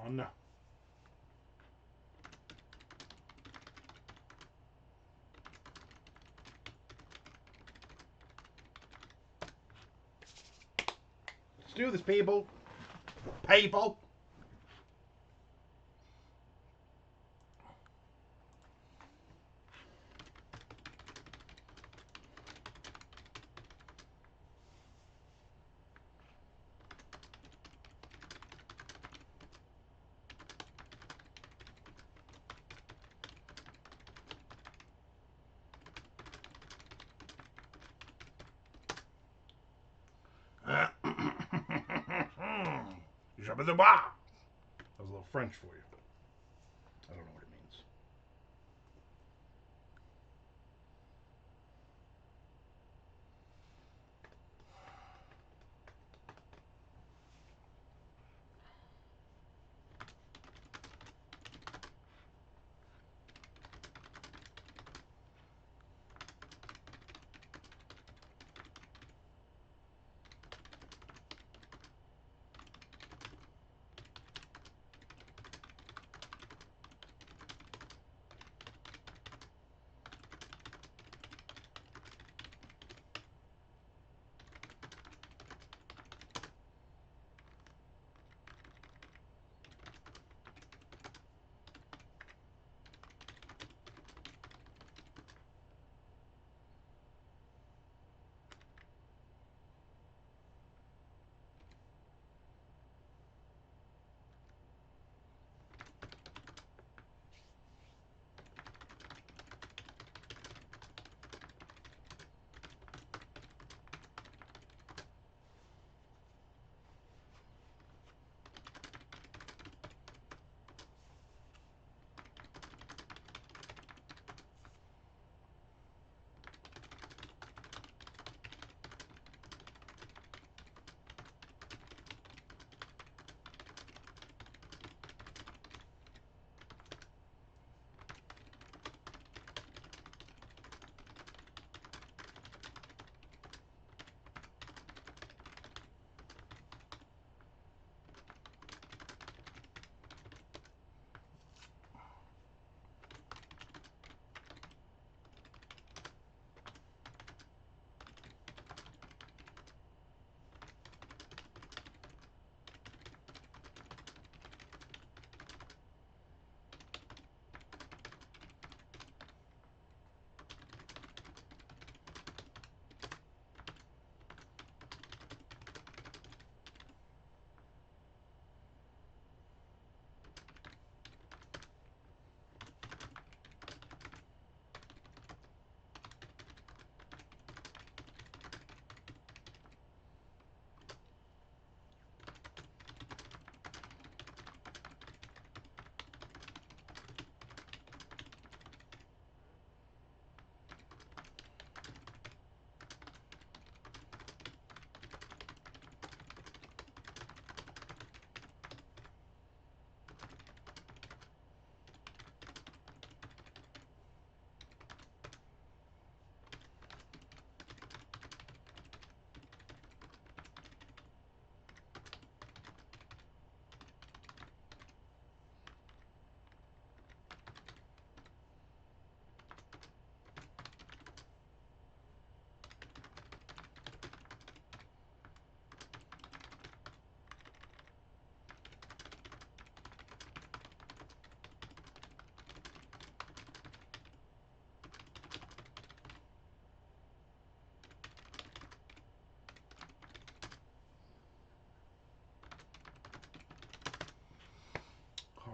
on. Let's do this, people. People. Jabba the ba. That was a little French for you. I don't know what it means.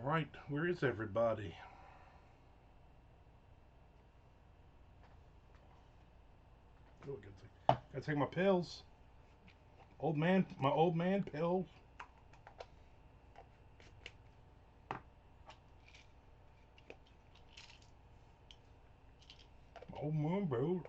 All right, where is everybody? Oh, gotta take my pills. Old man, my old man pills. My old man, bro.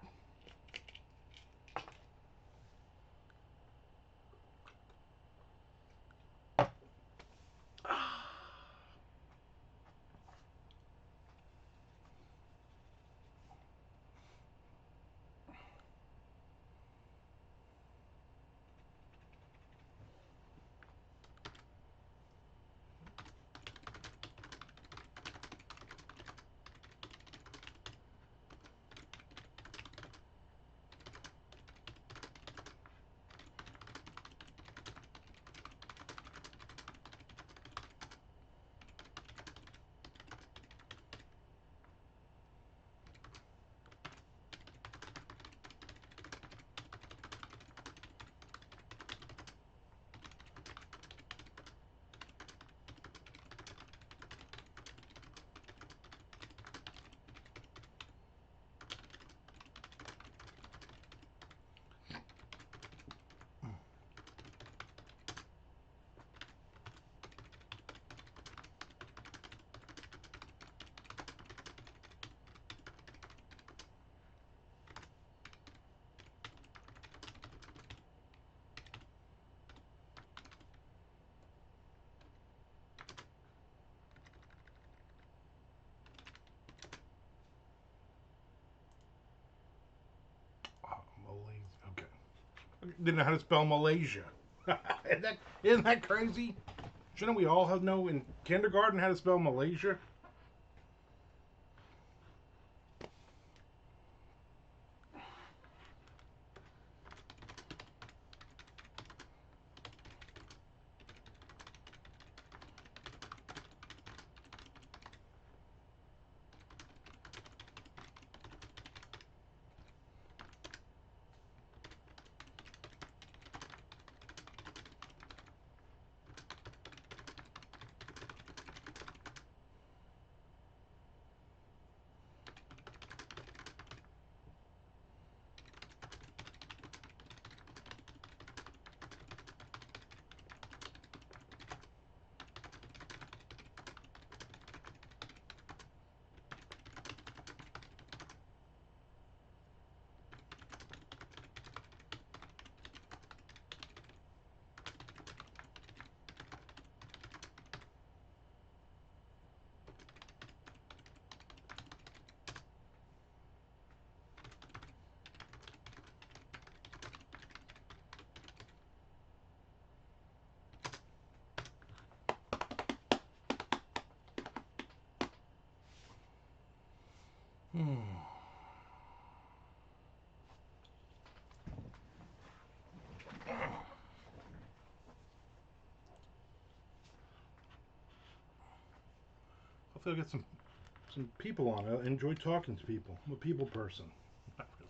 Didn't know how to spell Malaysia. Isn't that crazy? Shouldn't we all have know in kindergarten how to spell Malaysia? Hmm. Hopefully I'll get some people on. I enjoy talking to people. I'm a people person. Not really.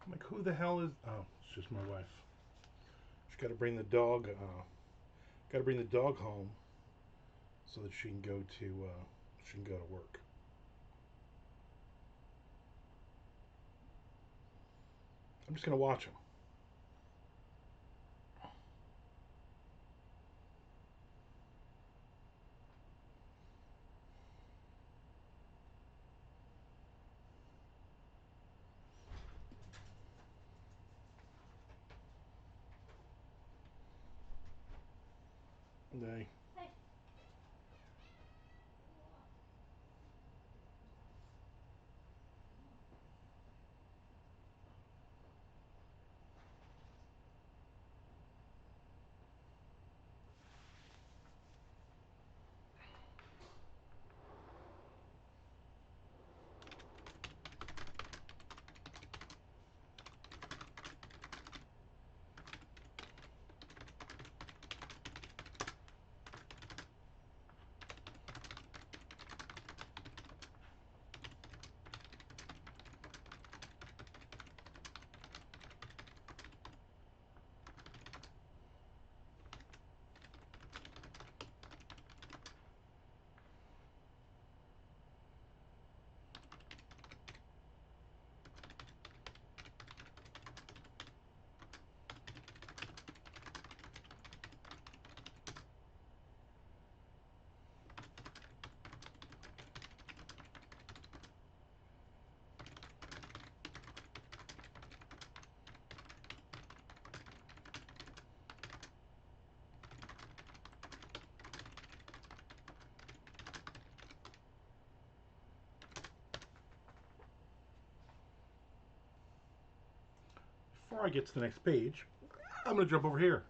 I'm like, who the hell is? Oh, it's just my wife. She's got to bring the dog. Got to bring the dog home so that she can go to work. I'm just gonna watch him. They. Before I get to the next page, I'm gonna jump over here.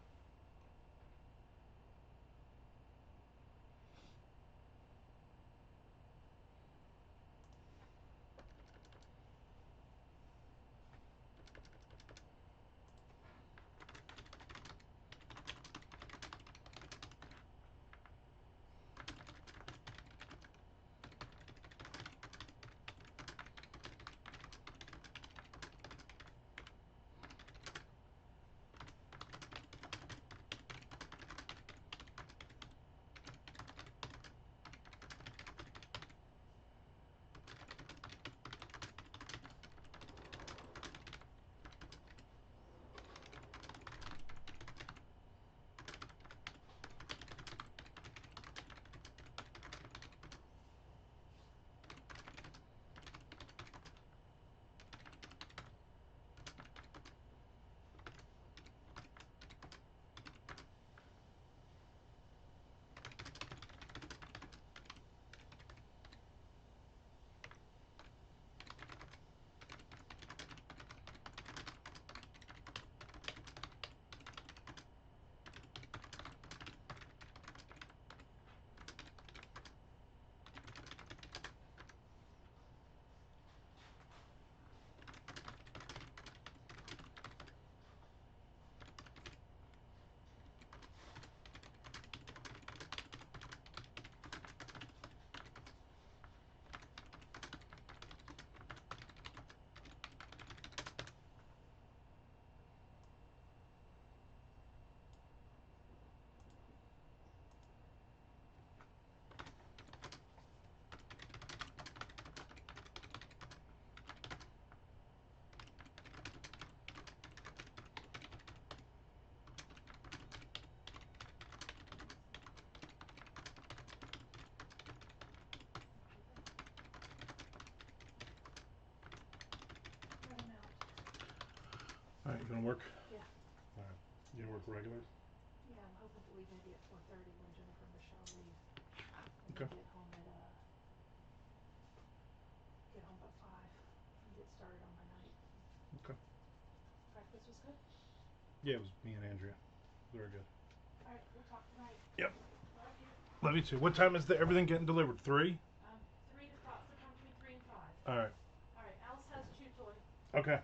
All right, you gonna work? Yeah. All right. You gonna work regular? Yeah, I'm hoping to leave maybe at 4:30 when Jennifer and Michelle leave, and then Okay. get home by 5 and get started on my night. Okay. Practice was good. Yeah, it was me and Andrea. Very good. All right, we'll talk tonight. Yep. Love you. Love you too. What time is everything getting delivered? 3? 3 to 5, sometime between 3 and 5. All right. All right, Alice has a chew toy. Okay.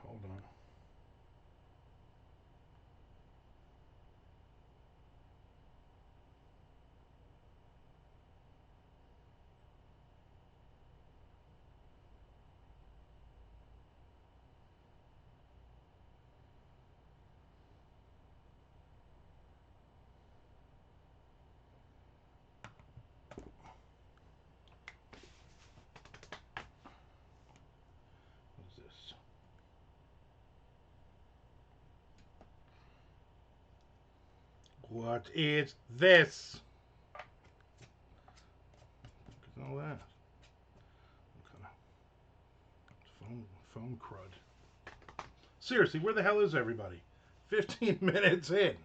Hold on. What is this? What is this? Look at all that. What kind of phone crud? Seriously, where the hell is everybody? 15 minutes in.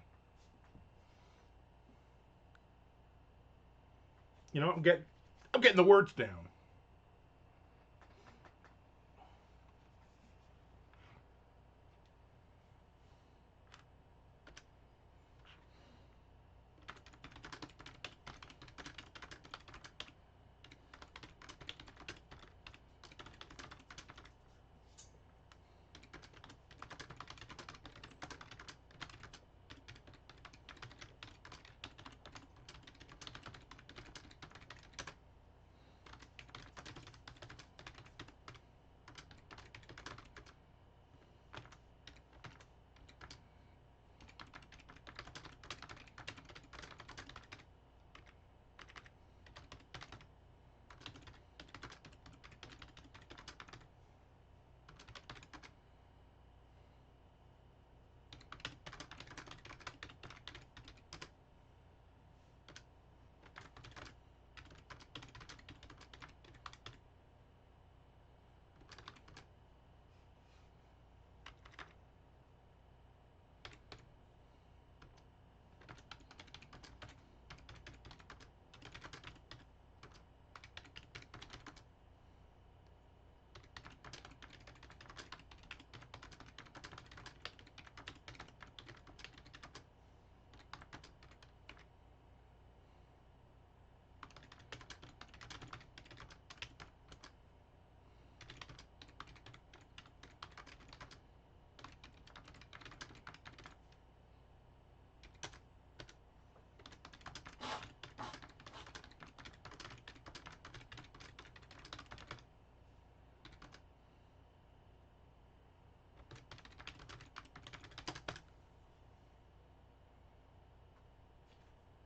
You know, I'm getting the words down.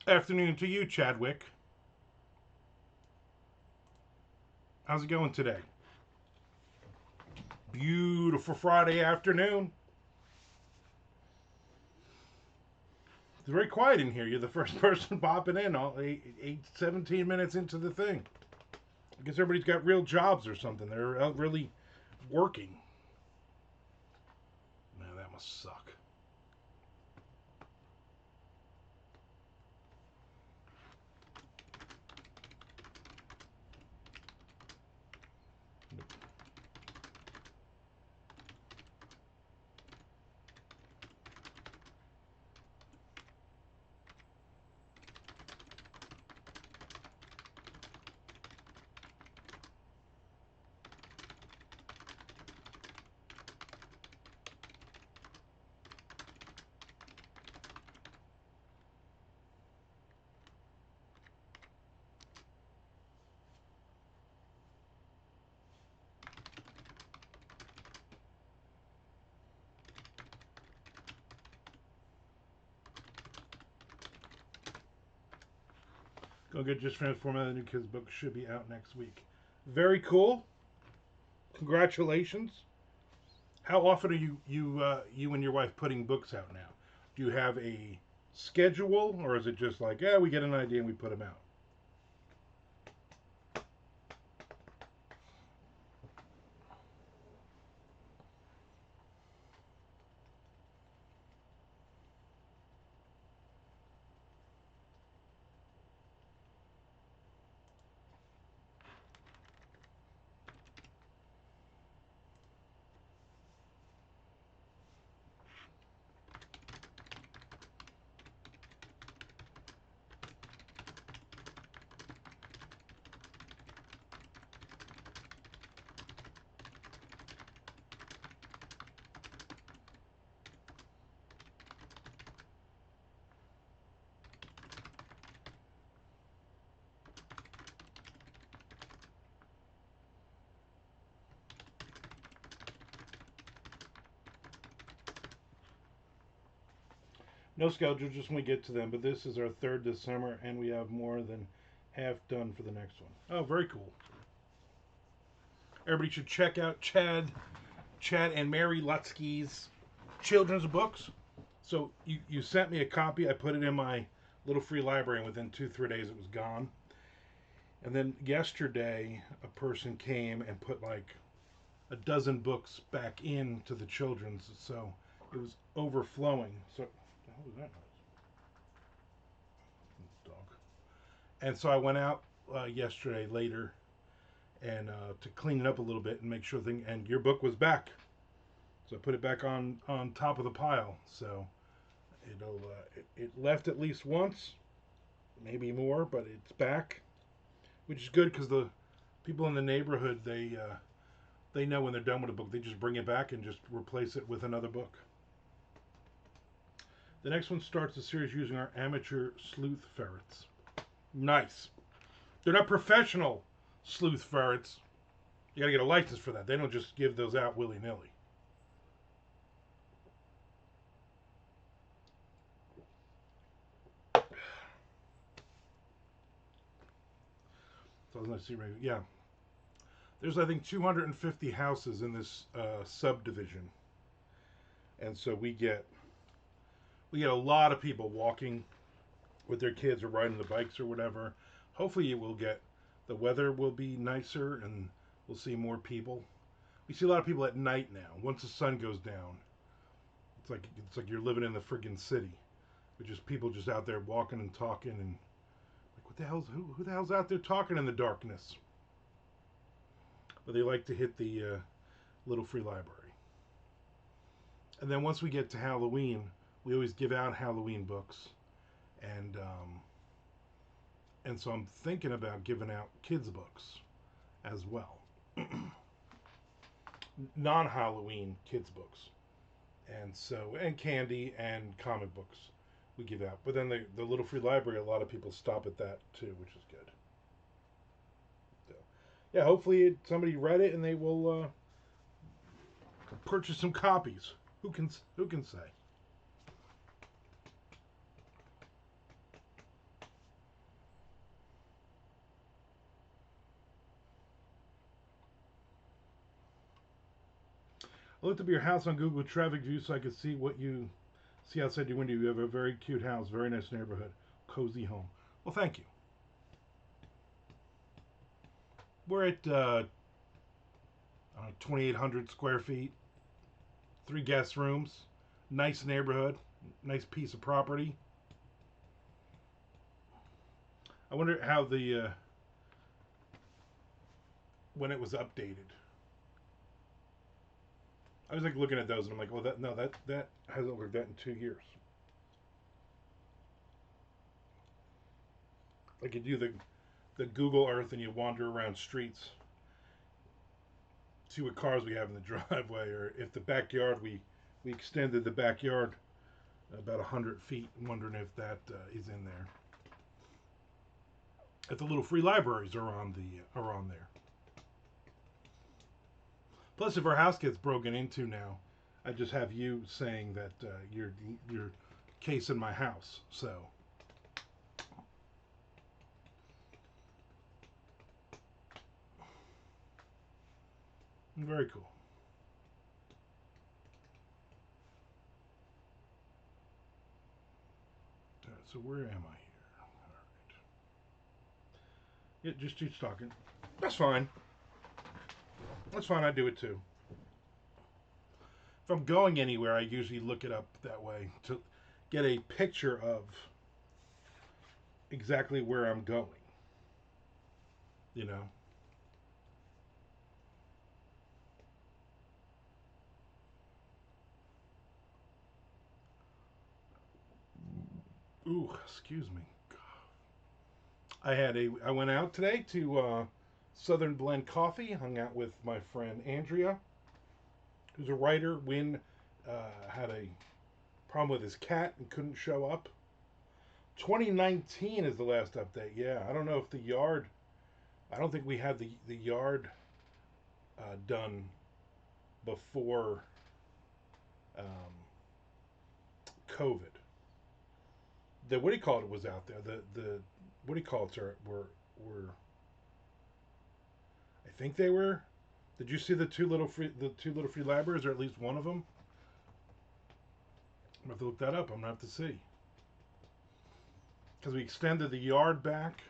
Afternoon to you, Chadwick. How's it going today? Beautiful Friday afternoon. It's very quiet in here. You're the first person popping in, all 17 minutes into the thing. I guess everybody's got real jobs or something. They're out really working. Man, that must suck. Don't get just transformed. The new kids book should be out next week. Very cool. Congratulations. How often are you and your wife putting books out now? Do you have a schedule, or is it just like, yeah, we get an idea and we put them out? No schedule, just when we get to them. But this is our third this summer, and we have more than half done for the next one. Oh, very cool. Everybody should check out Chad and Mary Lutsky's children's books. So you sent me a copy. I put it in my little free library, and within 2-3 days it was gone. And then yesterday, a person came and put like a dozen books back into the children's, so it was overflowing. So, what the hell was that noise? Dog. And so I went out yesterday later and to clean it up a little bit and make sure thing. And your book was back, so I put it back on top of the pile. So it left at least once, maybe more, but it's back, which is good because the people in the neighborhood they know when they're done with a book, they just bring it back and just replace it with another book. The next one starts the series using our amateur sleuth ferrets. Nice. They're not professional sleuth ferrets. You gotta get a license for that. They don't just give those out willy-nilly. So let's see, yeah. There's I think 250 houses in this subdivision, and so we get a lot of people walking with their kids or riding the bikes or whatever. Hopefully, the weather will be nicer and we'll see more people. We see a lot of people at night now. Once the sun goes down, it's like you're living in the friggin' city, with just people just out there walking and talking and like, what the hell's who the hell's out there talking in the darkness? But they like to hit the little free library. And then once we get to Halloween, we always give out Halloween books, and so I'm thinking about giving out kids books as well, non-Halloween kids books, and candy and comic books we give out. But then the little free library, a lot of people stop at that too, which is good. So, yeah, hopefully somebody read it and they will purchase some copies. Who can say? I looked up your house on Google Traffic View so I could see what you see outside your window. You have a very cute house, very nice neighborhood, cozy home. Well, thank you. We're at 2,800 square feet, 3 guest rooms, nice neighborhood, nice piece of property. I wonder how the when it was updated. I was like looking at those and I'm like, well, that hasn't looked like that in 2 years. Like you do the Google Earth and you wander around streets, see what cars we have in the driveway, or if the backyard we extended the backyard about 100 feet, wondering if that is in there. If the little free libraries are on there. Plus, if our house gets broken into now, I just have you saying that you're casing my house. So Very cool. All right, so where am I here? All right. Yeah, just keep talking. That's fine. That's fine. I do it too. If I'm going anywhere, I usually look it up that way to get a picture of exactly where I'm going. You know. Ooh, excuse me. I went out today to Southern Blend Coffee. Hung out with my friend Andrea, who's a writer. Win had a problem with his cat and couldn't show up. 2019 is the last update. Yeah, I don't know if the yard. I don't think we had the yard done before um, COVID. The what do you call it was out there. The what do you call it were I think they were. Did you see the two little free libraries or at least one of them? I'm gonna have to look that up. I'm gonna have to see because we extended the yard back.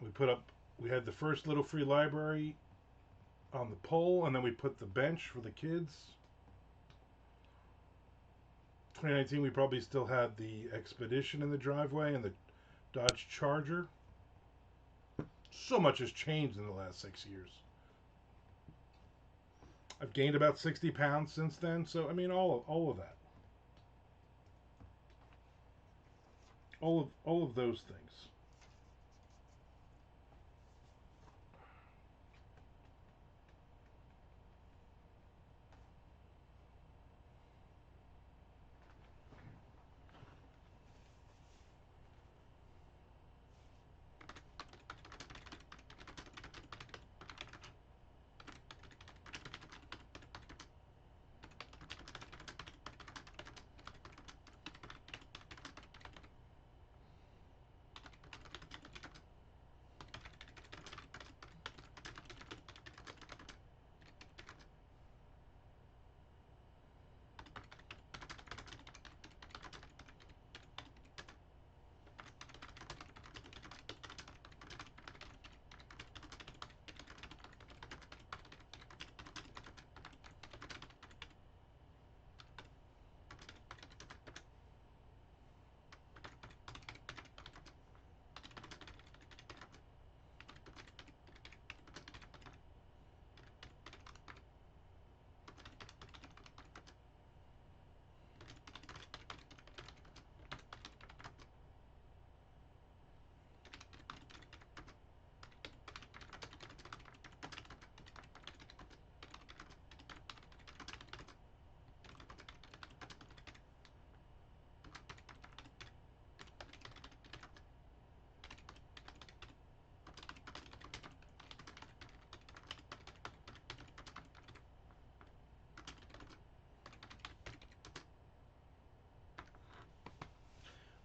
We put up. We had the first little free library on the pole, and then we put the bench for the kids. 2019, we probably still had the Expedition in the driveway and the Dodge Charger. So much has changed in the last 6 years. I've gained about 60 pounds since then. So I mean, all of that, all of those things.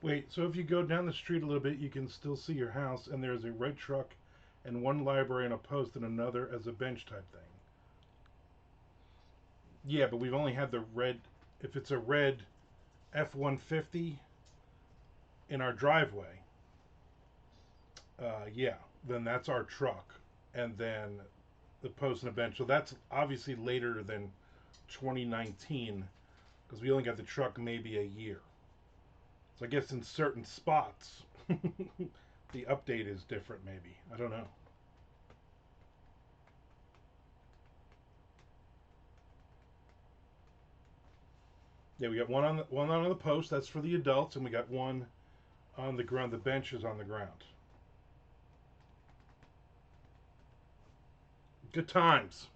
Wait, so if you go down the street a little bit, you can still see your house, and there's a red truck and one library and a post and another as a bench type thing. Yeah, but we've only had the red. If it's a red F-150 in our driveway, yeah, then that's our truck, and then the post and a bench. So that's obviously later than 2019 because we only got the truck maybe a year. So I guess in certain spots, the update is different. Maybe I don't know. Yeah, we got one on the post. That's for the adults, and we got one on the ground. The bench is on the ground. Good times.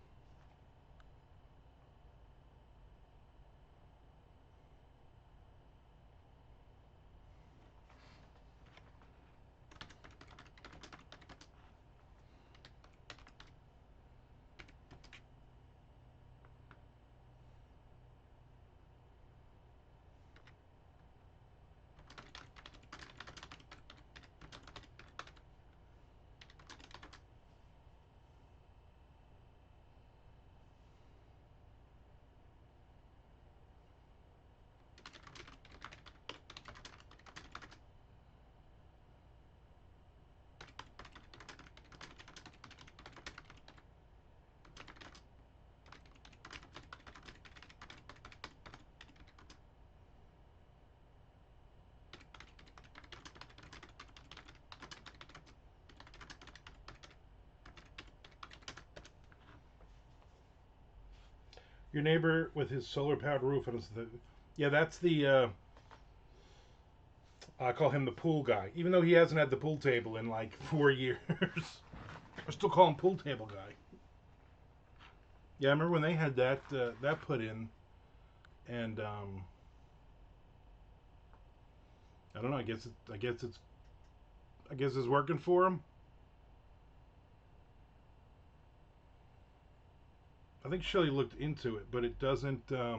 Your neighbor with his solar powered roof and it's the yeah, that's the I call him the pool guy, even though he hasn't had the pool table in like 4 years. I still call him pool table guy. Yeah, I remember when they had that put in, and I don't know. I guess it's working for him. I think Shelly looked into it, but it doesn't. For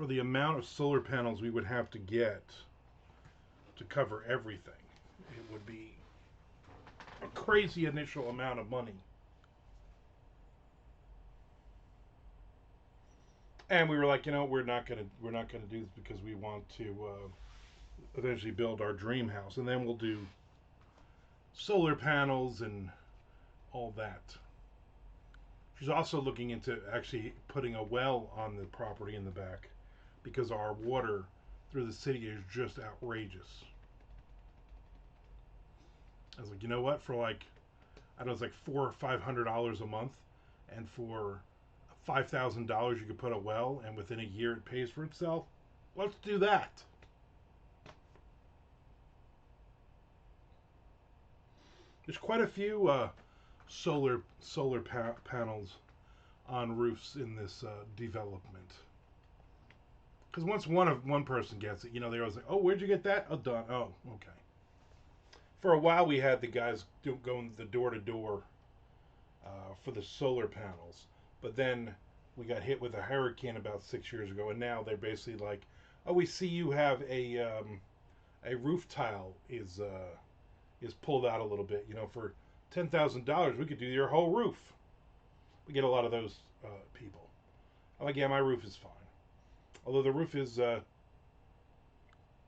the amount of solar panels we would have to get to cover everything, it would be a crazy initial amount of money. And we were like, we're not gonna do this because we want to eventually build our dream house, and then we'll do solar panels and all that. She's also looking into actually putting a well on the property in the back because our water through the city is just outrageous. I was like, you know what? For like, I don't know, it's like $400 or $500 a month, and for $5,000 you could put a well, and within a year it pays for itself. Let's do that. There's quite a few panels on roofs in this development. Because once one person gets it, they're always like, "Oh, where'd you get that?" Oh, done. Oh, okay. For a while, we had the guys going the door to door for the solar panels, but then we got hit with a hurricane about 6 years ago, and now they're basically like, "Oh, we see you have a roof tile is pulled out a little bit. For $10,000, we could do your whole roof." We get a lot of those people. I'm like, yeah, my roof is fine. Although the roof is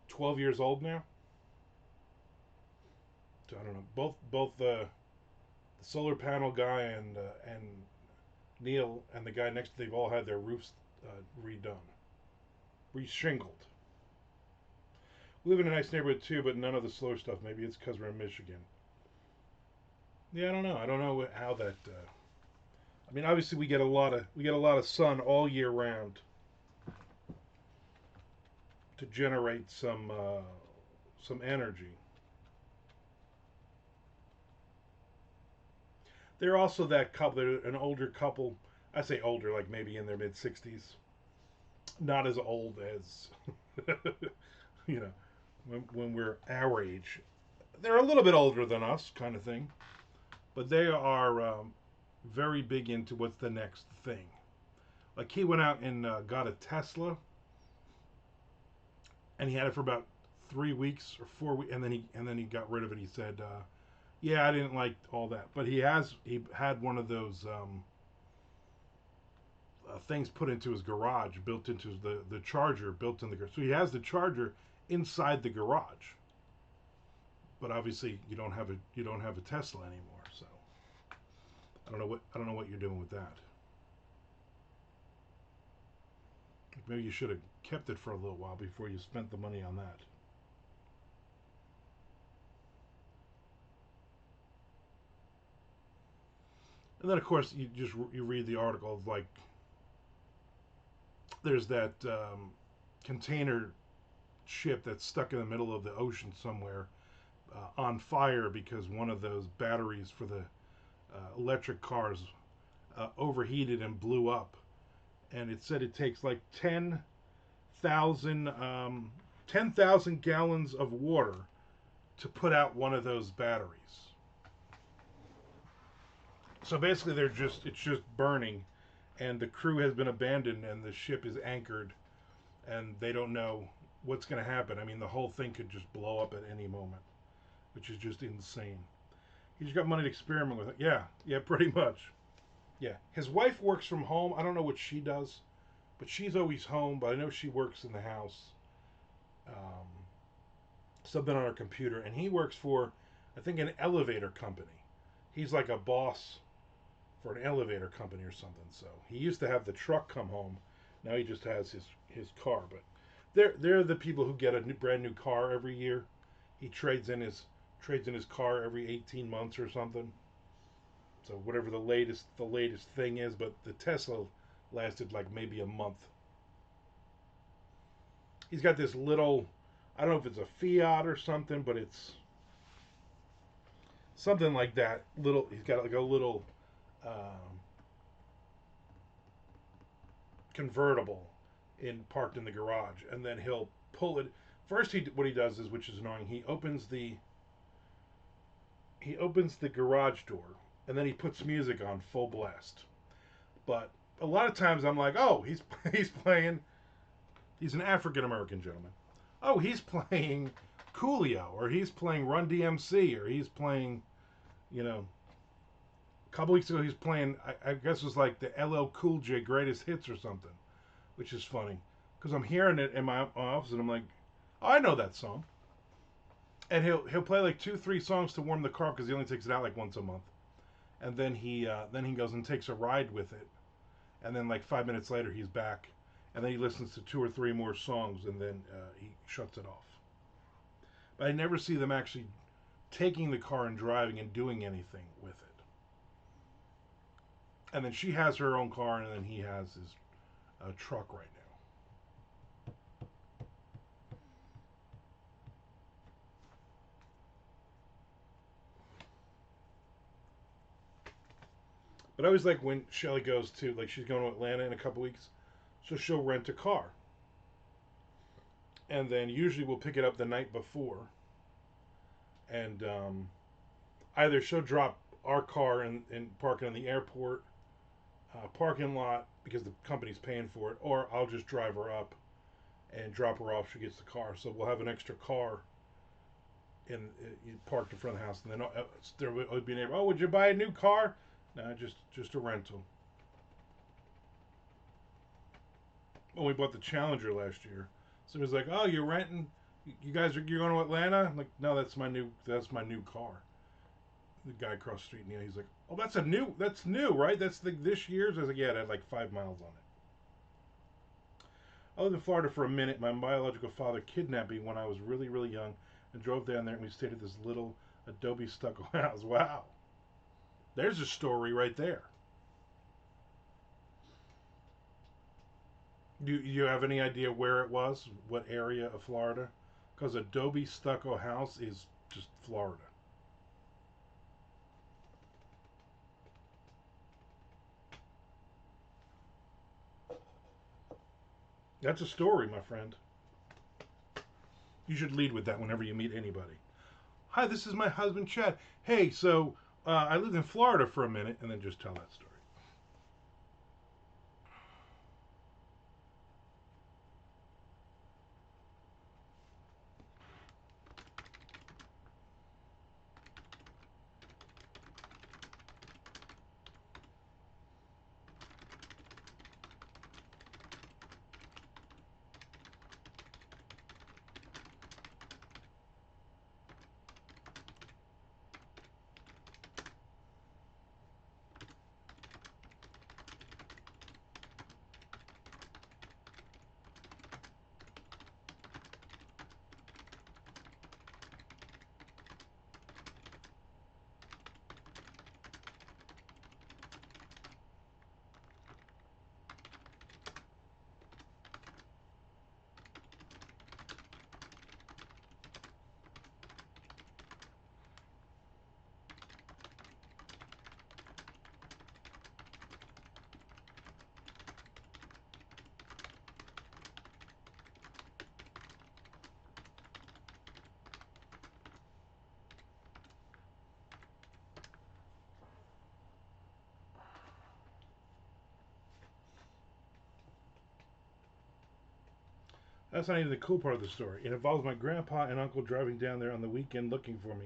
12 years old now. So I don't know. Both the solar panel guy and Neil and the guy next to they've all had their roofs redone, reshingled. We live in a nice neighborhood too, but none of the solar stuff. Maybe it's because we're in Michigan. Yeah, I don't know. I don't know how that. I mean, obviously we get a lot of sun all year round to generate some energy. They're also that couple. They're an older couple. I say older, like maybe in their mid 60s. Not as old as you know when we're our age. They're a little bit older than us, kind of thing. But they are very big into what's the next thing. Like he went out and got a Tesla, and he had it for about 3 weeks or 4 weeks, and then he got rid of it. He said, "Yeah, I didn't like all that," but he had one of those things put into his garage, built into the charger built in the garage. So he has the charger inside the garage, but obviously you don't have a Tesla anymore. So I don't know what you're doing with that. Maybe you should have kept it for a little while before you spent the money on that. And then of course you read the article of like there's that container ship that's stuck in the middle of the ocean somewhere on fire because one of those batteries for the electric cars overheated and blew up. And it said it takes like 10,000 gallons of water to put out one of those batteries. So basically, it's just burning, and the crew has been abandoned, and the ship is anchored, and they don't know what's going to happen. I mean, the whole thing could just blow up at any moment, which is just insane. He's got money to experiment with it. Yeah, yeah, pretty much. Yeah, his wife works from home. I don't know what she does, but she's always home. But I know she works in the house, um, something on her computer, and he works for, I think, an elevator company. He's like a boss for an elevator company or something. So he used to have the truck come home. Now he just has his car. But they're the people who get a brand new car every year. He trades in his car every 18 months or something. So whatever the latest thing is, but the Tesla lasted like maybe a month. He's got this little, I don't know if it's a Fiat or something, but it's something like that. Little, he's got like a little um, convertible parked in the garage, and then he'll pull it. First, what he does is, which is annoying, he opens the garage door, and then he puts music on full blast. But a lot of times I'm like, oh, he's playing. He's an African American gentleman. Oh, he's playing Coolio, or he's playing Run DMC, or he's playing, you know, a couple weeks ago he's playing. I guess it was like the LL Cool J Greatest Hits or something, which is funny because I'm hearing it in my office and I'm like, oh, I know that song. And he'll play like 2 3 songs to warm the car because he only takes it out like once a month, and then he goes and takes a ride with it, and then like 5 minutes later he's back, and then he listens to 2 or 3 more songs, and then he shuts it off. But I never see them actually taking the car and driving and doing anything with it. And then she has her own car, and then he has his truck right now. But I always like when Shelly goes to, like, she's going to Atlanta in a couple weeks, so she'll rent a car, and then usually we'll pick it up the night before, and either she'll drop our car and park it in the airport parking lot because the company's paying for it, or I'll just drive her up and drop her off. She gets the car, so we'll have an extra car parked in front of the house, and then there would be a neighbor. Oh, would you buy a new car? No, just a rental. When we bought the Challenger last year, so it was like, oh, you're renting. You're going to Atlanta? I'm like, no, that's my new car. The guy across the street, and he's like, oh, that's new, right? That's this year's. I was like, yeah, it had like 5 miles on it. I lived in Florida for a minute. My biological father kidnapped me when I was really, really young and drove down there, and we stayed at this little adobe stucco house. Wow. There's a story right there. Do you have any idea where it was? What area of Florida? Because adobe stucco house is just Florida. That's a story, my friend. You should lead with that whenever you meet anybody. Hi, this is my husband, Chad. Hey, so I lived in Florida for a minute, and then just tell that story. That's not even the cool part of the story. It involves my grandpa and uncle driving down there on the weekend looking for me,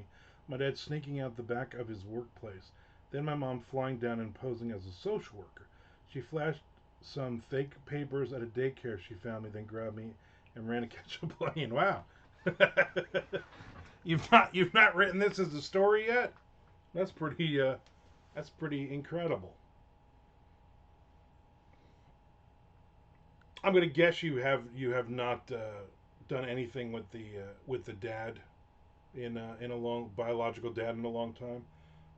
my dad sneaking out the back of his workplace, then my mom flying down and posing as a social worker. She flashed some fake papers at a daycare she found me, then grabbed me and ran to catch a plane. Wow. You've not written this as a story yet? That's pretty incredible. I'm gonna guess you have not done anything with the dad in a long biological dad in a long time.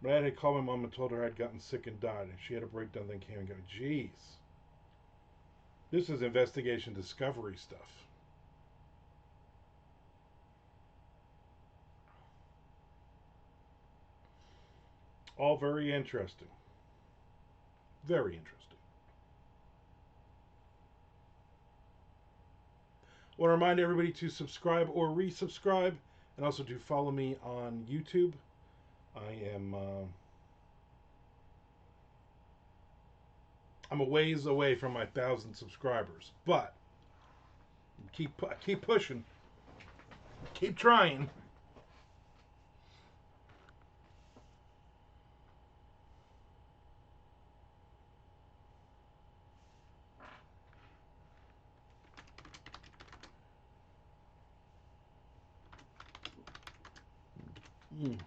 My dad had called my mom and told her I'd gotten sick and died, and she had a breakdown. Then came and go, jeez. This is investigation discovery stuff. All very interesting. Very interesting. I want to remind everybody to subscribe or resubscribe, and also to follow me on YouTube. I am I'm a ways away from my 1,000 subscribers, but keep pushing, keep trying. Mm.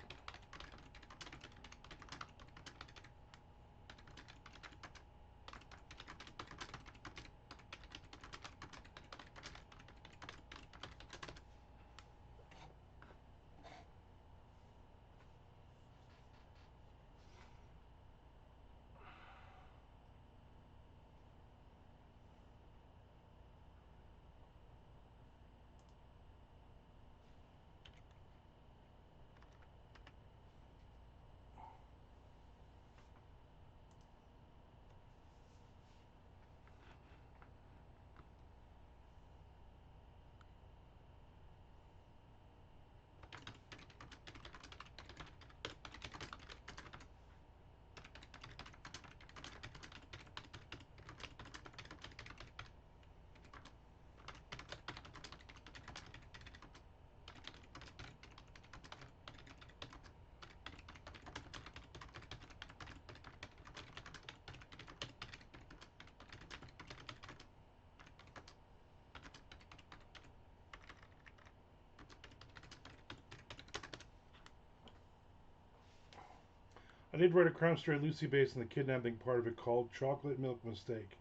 I did write a crime story loosely based on the kidnapping part of it called Chocolate Milk Mistake.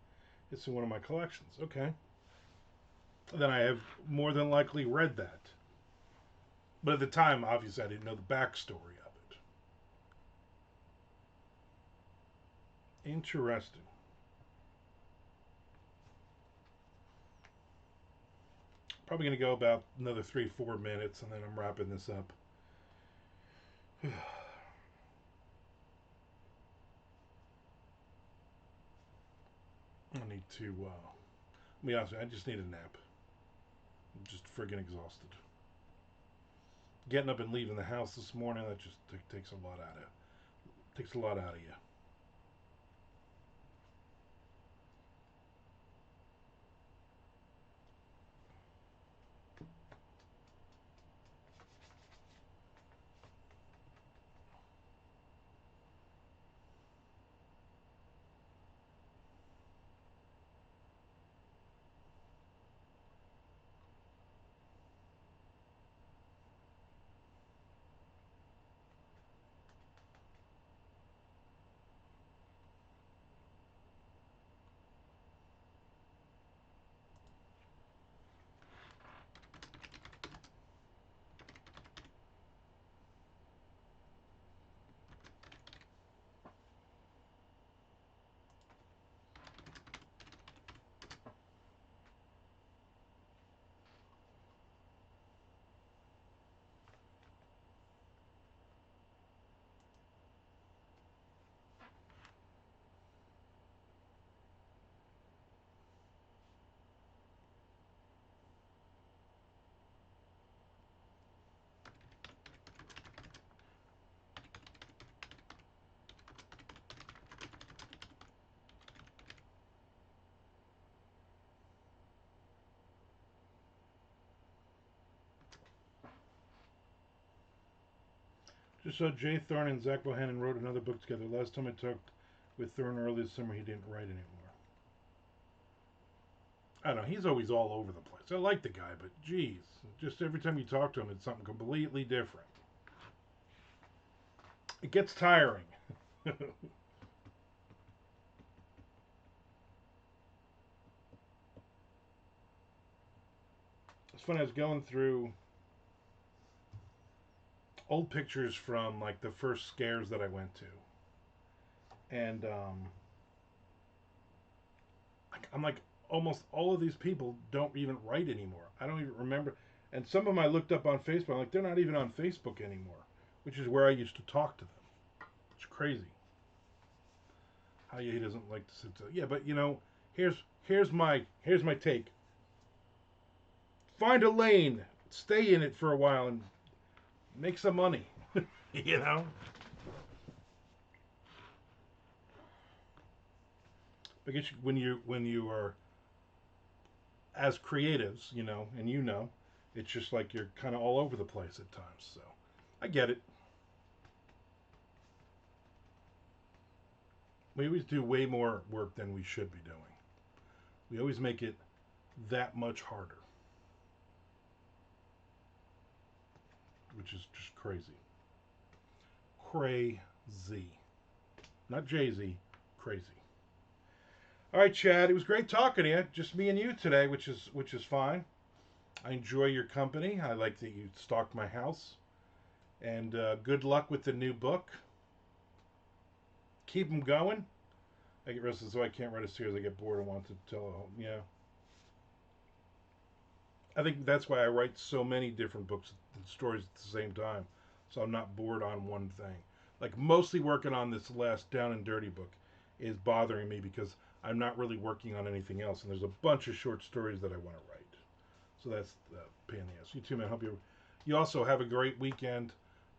It's in one of my collections. Okay. Then I have more than likely read that. But at the time, obviously, I didn't know the backstory of it. Interesting. Probably going to go about another 3-4 minutes, and then I'm wrapping this up. I need to, be honest with you, I just need a nap. I'm just friggin' exhausted. Getting up and leaving the house this morning, that just takes a lot out of you. Just saw Jay Thorne and Zach Bohannon wrote another book together. Last time I talked with Thorne early this summer, he didn't write anymore. I don't know. He's always all over the place. I like the guy, but geez, just every time you talk to him, it's something completely different. It gets tiring. It's funny. I was going through old pictures from like the first scares that I went to, and I'm like, almost all of these people don't even write anymore. I don't even remember. And some of them I looked up on Facebook. I'm like, they're not even on Facebook anymore, which is where I used to talk to them. It's crazy how he doesn't like to sit. Yeah, but here's here's my take. Find a lane, stay in it for a while, and make some money. you know. Because when you are as creatives, and it's just like you're kind of all over the place at times. So I get it. We always do way more work than we should be doing. We always make it that much harder, which is just crazy. Crazy. Not Jay Z, crazy. All right, Chad. It was great talking to you. Just me and you today, which is fine. I enjoy your company. I like that you stocked my house. And good luck with the new book. Keep them going. I get restless, so I can't write a series. I get bored and want to tell a whole. Yeah, I think that's why I write so many different books and stories at the same time, so I'm not bored on one thing. Like mostly working on this last Down and Dirty book is bothering me because I'm not really working on anything else, and there's a bunch of short stories that I want to write. So that's the pain in the ass. You too, man. Hope you also have a great weekend.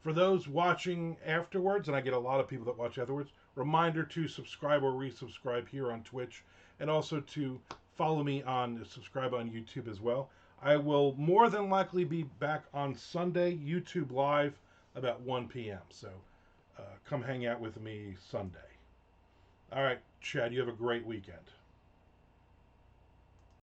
For those watching afterwards, and I get a lot of people that watch afterwards, reminder to subscribe or resubscribe here on Twitch, and also to follow me on subscribe on YouTube as well. I will more than likely be back on Sunday, YouTube Live, about 1 p.m. So come hang out with me Sunday. All right, Chad, you have a great weekend.